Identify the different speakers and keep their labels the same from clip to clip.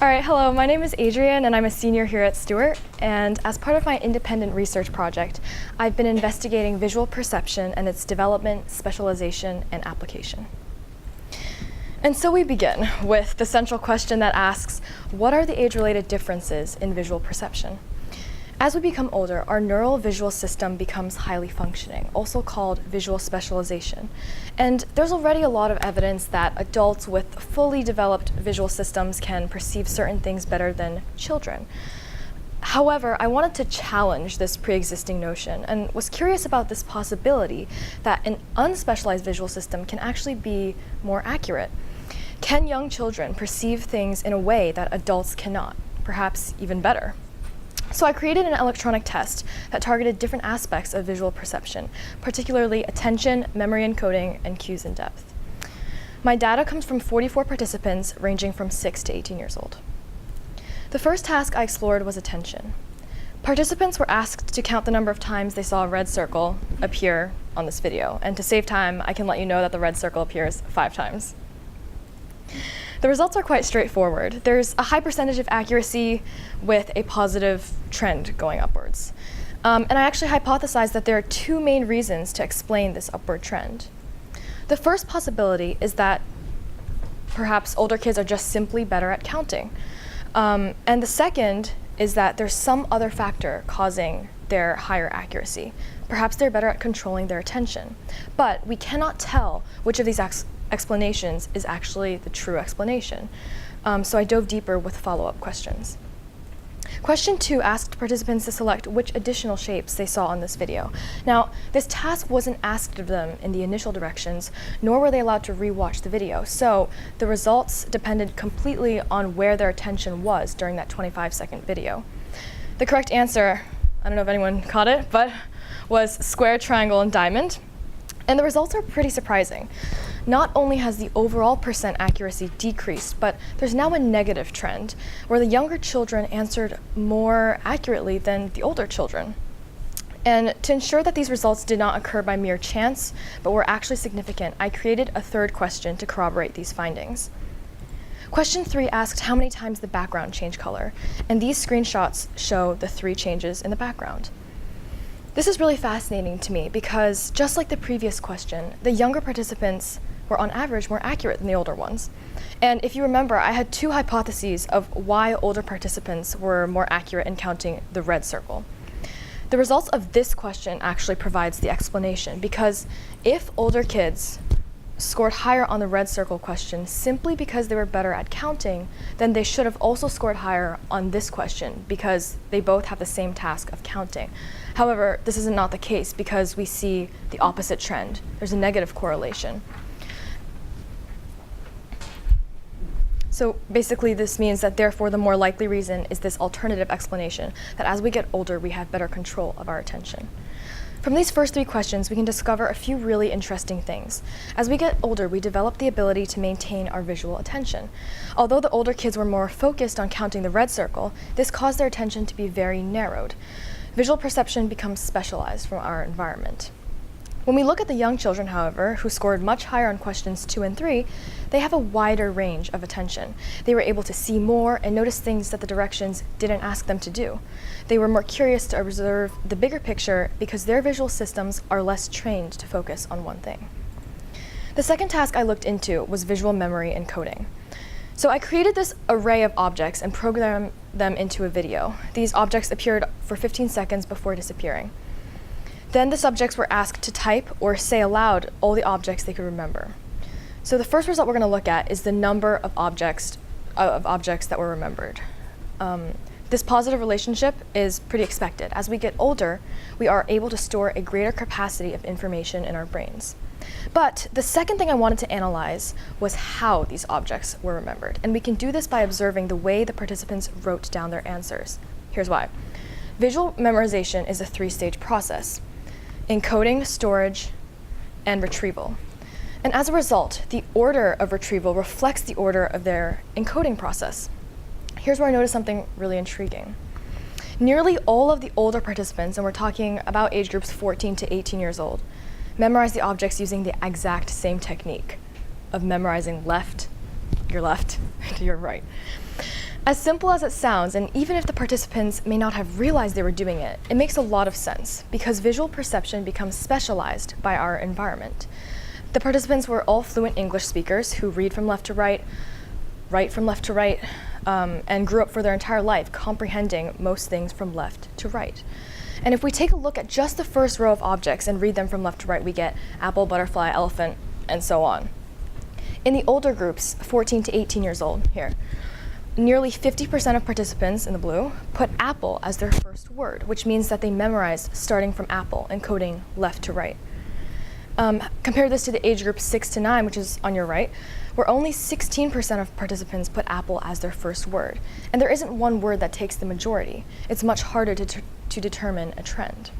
Speaker 1: All right, hello, my name is Adrienne and I'm a senior here at Stuart, and as part of my independent research project, I've been investigating visual perception and its development, specialization, and application. And so we begin with the central question that asks, what are the age-related differences in visual perception? As we become older, our neural visual system becomes highly functioning, also called visual specialization. And there's already a lot of evidence that adults with fully developed visual systems can perceive certain things better than children. However, I wanted to challenge this pre-existing notion and was curious about this possibility that an unspecialized visual system can actually be more accurate. Can young children perceive things in a way that adults cannot, perhaps even better? So I created an electronic test that targeted different aspects of visual perception, particularly attention, memory encoding, and cues in depth. My data comes from 44 participants ranging from 6 to 18 years old. The first task I explored was attention. Participants were asked to count the number of times they saw a red circle appear on this video, and to save time, I can let you know that the red circle appears 5 times. The results are quite straightforward. There's a high percentage of accuracy with a positive trend going upwards. And I actually hypothesized that there are 2 main reasons to explain this upward trend. The first possibility is that perhaps older kids are just simply better at counting. And the second is that there's some other factor causing their higher accuracy. Perhaps they're better at controlling their attention. But we cannot tell which of these explanations is actually the true explanation. So I dove deeper with follow-up questions. Question 2 asked participants to select which additional shapes they saw on this video. Now, this task wasn't asked of them in the initial directions, nor were they allowed to re-watch the video. So the results depended completely on where their attention was during that 25-second video. The correct answer, I don't know if anyone caught it, but was square, triangle, and diamond. And the results are pretty surprising. Not only has the overall percent accuracy decreased, but there's now a negative trend where the younger children answered more accurately than the older children. And to ensure that these results did not occur by mere chance, but were actually significant, I created a third question to corroborate these findings. Question 3 asked how many times the background changed color, and these screenshots show the 3 changes in the background. This is really fascinating to me because, just like the previous question, the younger participants were on average more accurate than the older ones. And if you remember, I had 2 hypotheses of why older participants were more accurate in counting the red circle. The results of this question actually provides the explanation, because if older kids scored higher on the red circle question simply because they were better at counting, then they should have also scored higher on this question because they both have the same task of counting. However, this is not the case because we see the opposite trend. There's a negative correlation. So basically this means that therefore the more likely reason is this alternative explanation, that as we get older we have better control of our attention. From these first 3 questions, we can discover a few really interesting things. As we get older, we develop the ability to maintain our visual attention. Although the older kids were more focused on counting the red circle, this caused their attention to be very narrowed. Visual perception becomes specialized from our environment. When we look at the young children, however, who scored much higher on questions 2 and 3, they have a wider range of attention. They were able to see more and notice things that the directions didn't ask them to do. They were more curious to observe the bigger picture because their visual systems are less trained to focus on one thing. The second task I looked into was visual memory encoding. So I created this array of objects and programmed them into a video. These objects appeared for 15 seconds before disappearing. Then the subjects were asked to type or say aloud all the objects they could remember. So the first result we're going to look at is the number of objects that were remembered. This positive relationship is pretty expected. As we get older, we are able to store a greater capacity of information in our brains. But the second thing I wanted to analyze was how these objects were remembered. And we can do this by observing the way the participants wrote down their answers. Here's why. Visual memorization is a 3-stage process: encoding, storage, and retrieval. And as a result, the order of retrieval reflects the order of their encoding process. Here's where I noticed something really intriguing. Nearly all of the older participants, and we're talking about age groups 14 to 18 years old, memorized the objects using the exact same technique of memorizing your left to your right. As simple as it sounds, and even if the participants may not have realized they were doing it, it makes a lot of sense because visual perception becomes specialized by our environment. The participants were all fluent English speakers who read from left to right, write from left to right, and grew up for their entire life comprehending most things from left to right. And if we take a look at just the first row of objects and read them from left to right, we get apple, butterfly, elephant, and so on. In the older groups, 14 to 18 years old here, nearly 50% of participants in the blue put apple as their first word, which means that they memorized starting from apple, encoding left to right. Compare this to the age group 6 to 9, which is on your right, where only 16% of participants put apple as their first word. And there isn't one word that takes the majority. It's much harder to determine a trend.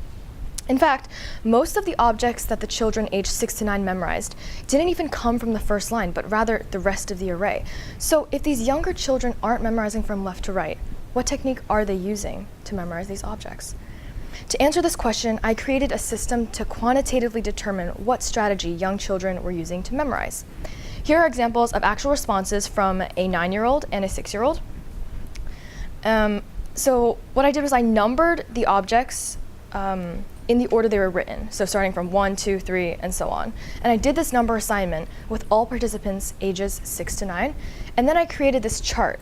Speaker 1: In fact, most of the objects that the children aged 6 to 9 memorized didn't even come from the first line, but rather the rest of the array. So if these younger children aren't memorizing from left to right, what technique are they using to memorize these objects? To answer this question, I created a system to quantitatively determine what strategy young children were using to memorize. Here are examples of actual responses from a 9-year-old and a 6-year-old. So what I did was I numbered the objects in the order they were written, so starting from 1, 2, 3, and so on. And I did this number assignment with all participants ages 6 to 9, and then I created this chart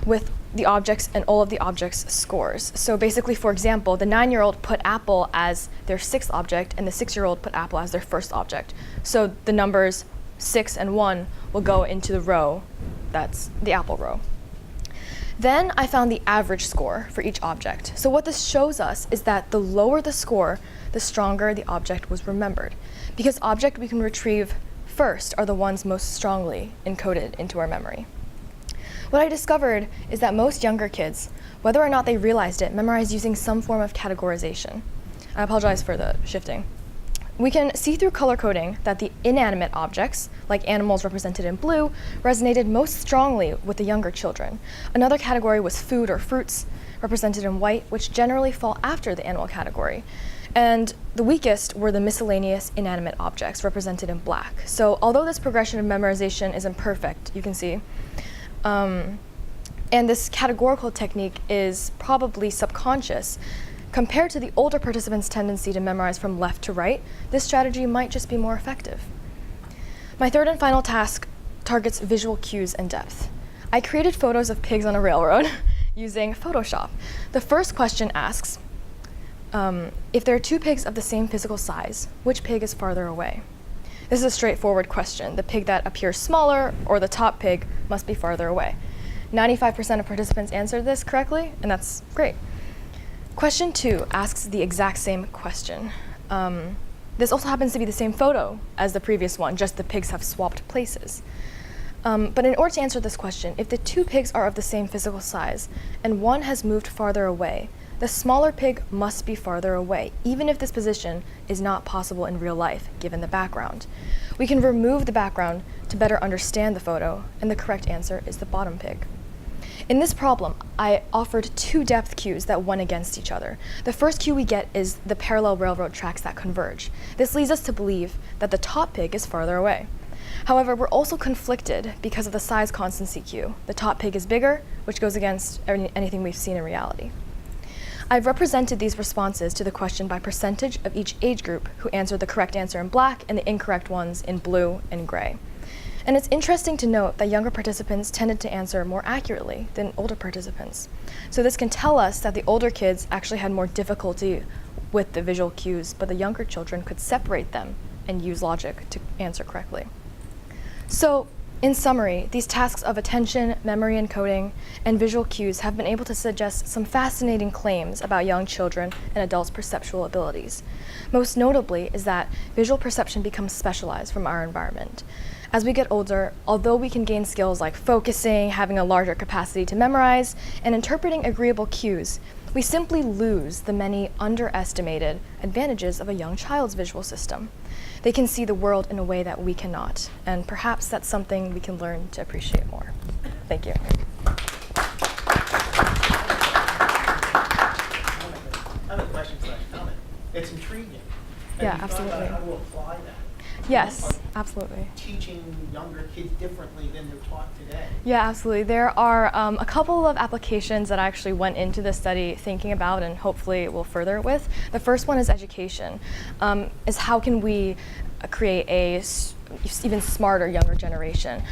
Speaker 1: with the objects and all of the objects' scores. So basically, for example, the 9-year-old put apple as their 6th object, and the 6-year-old put apple as their first object. So the numbers 6 and 1 will go into the row that's the apple row. Then I found the average score for each object. So what this shows us is that the lower the score, the stronger the object was remembered, because objects we can retrieve first are the ones most strongly encoded into our memory. What I discovered is that most younger kids, whether or not they realized it, memorized using some form of categorization. I apologize for the shifting. We can see through color coding that the inanimate objects, like animals represented in blue, resonated most strongly with the younger children. Another category was food or fruits, represented in white, which generally fall after the animal category. And the weakest were the miscellaneous inanimate objects, represented in black. So although this progression of memorization is imperfect, you can see, and this categorical technique is probably subconscious, compared to the older participants' tendency to memorize from left to right, this strategy might just be more effective. My third and final task targets visual cues and depth. I created photos of pigs on a railroad using Photoshop. The first question asks, if there are two pigs of the same physical size, which pig is farther away? This is a straightforward question. The pig that appears smaller or the top pig must be farther away. 95% of participants answered this correctly, and that's great. Question 2 asks the exact same question. This also happens to be the same photo as the previous one, just the pigs have swapped places. But in order to answer this question, if the two pigs are of the same physical size and one has moved farther away, the smaller pig must be farther away, even if this position is not possible in real life, given the background. We can remove the background to better understand the photo, and the correct answer is the bottom pig. In this problem, I offered two depth cues that went against each other. The first cue we get is the parallel railroad tracks that converge. This leads us to believe that the top pig is farther away. However, we're also conflicted because of the size constancy cue. The top pig is bigger, which goes against anything we've seen in reality. I've represented these responses to the question by percentage of each age group who answered the correct answer in black and the incorrect ones in blue and gray. And it's interesting to note that younger participants tended to answer more accurately than older participants. So this can tell us that the older kids actually had more difficulty with the visual cues, but the younger children could separate them and use logic to answer correctly. So, in summary, these tasks of attention, memory encoding, and visual cues have been able to suggest some fascinating claims about young children and adults' perceptual abilities. Most notably is that visual perception becomes specialized from our environment. As we get older, although we can gain skills like focusing, having a larger capacity to memorize, and interpreting agreeable cues, we simply lose the many underestimated advantages of a young child's visual system. They can see the world in a way that we cannot, and perhaps that's something we can learn to appreciate more. Thank you.
Speaker 2: I have a question/comment. It's intriguing.
Speaker 1: Yeah, absolutely.
Speaker 2: How to apply that?
Speaker 1: Yes. Absolutely.
Speaker 2: teaching younger kids differently than they're taught today?
Speaker 1: Yeah, absolutely. There are a couple of applications that I actually went into the study thinking about and hopefully will further it with. The first one is education, is how can we create a even smarter younger generation.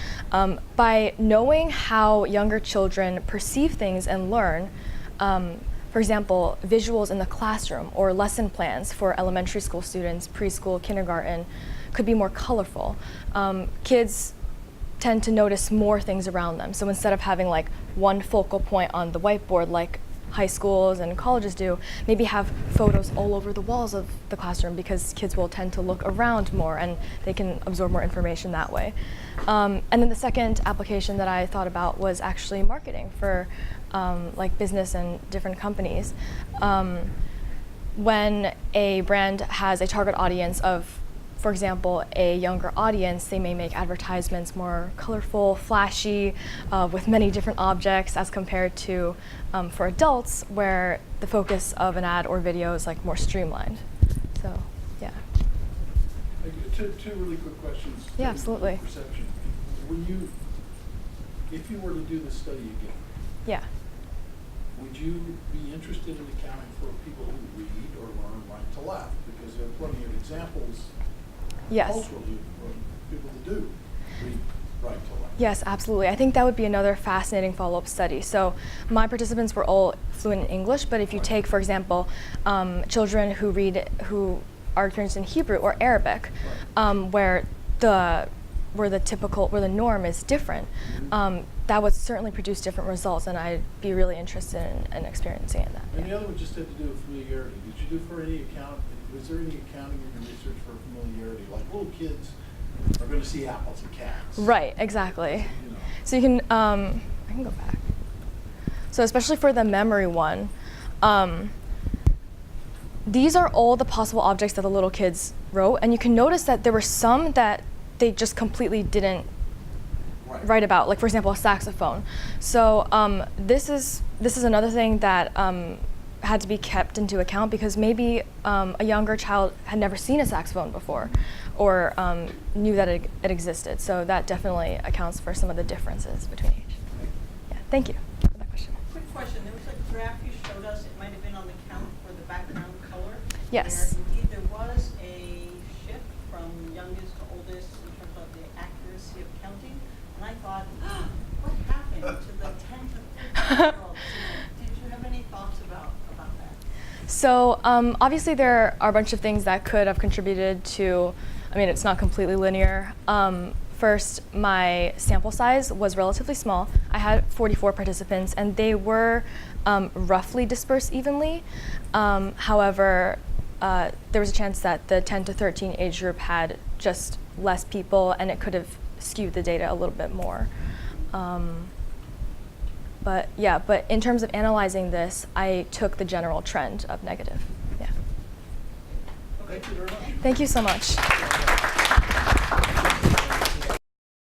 Speaker 1: By knowing how younger children perceive things and learn, for example, visuals in the classroom or lesson plans for elementary school students, preschool, kindergarten, could be more colorful. Kids tend to notice more things around them. So instead of having like one focal point on the whiteboard like high schools and colleges do, maybe have photos all over the walls of the classroom, because kids will tend to look around more and they can absorb more information that way. And then the second application that I thought about was actually marketing for like business and different companies. When a brand has a target audience of, for example, a younger audience, they may make advertisements more colorful, flashy, with many different objects as compared to for adults, where the focus of an ad or video is like more streamlined. So, yeah.
Speaker 3: Two really quick questions.
Speaker 1: Yeah, absolutely.
Speaker 3: Perception. If you were to do this study again,
Speaker 1: Yeah.
Speaker 3: would you be interested in accounting for people who read or learn right to left? Because there are plenty of examples.
Speaker 1: Yes.
Speaker 3: Culturally, people that do read right to left.
Speaker 1: Yes, absolutely. I think that would be another fascinating follow-up study. So my participants were all fluent in English, but if you take, for example, children who are experienced in Hebrew or Arabic, where the norm is different, that would certainly produce different results, and I'd be really interested in experiencing that.
Speaker 3: And the other one just had to do with familiarity. Did you do for any was there any accounting in your research for familiarity? Like little kids are going to see apples and cats.
Speaker 1: Right, exactly.
Speaker 3: You know.
Speaker 1: So you can, I can go back. So especially for the memory one, these are all the possible objects that the little kids wrote, and you can notice that there were some that they just completely didn't write about, like for example, a saxophone. So this is another thing that had to be kept into account, because maybe a younger child had never seen a saxophone before, or knew that it existed. So that definitely accounts for some of the differences between age. Yeah, thank you for that question.
Speaker 4: Quick question. There was a graph you showed us. It might have been on the count for the background color.
Speaker 1: Yes.
Speaker 4: Where indeed there was a shift from youngest to oldest in terms of the accuracy of counting. And I thought, what happened to the 10 to 13-year-olds? Did you have any thoughts about that?
Speaker 1: So obviously there are a bunch of things that could have contributed to, I mean, it's not completely linear. First, my sample size was relatively small. I had 44 participants, and they were roughly dispersed evenly. However, there was a chance that the 10 to 13 age group had just less people, and it could have skewed the data a little bit more. But in terms of analyzing this, I took the general trend of negative. Yeah.
Speaker 3: Thank you very much.
Speaker 1: Thank you so much.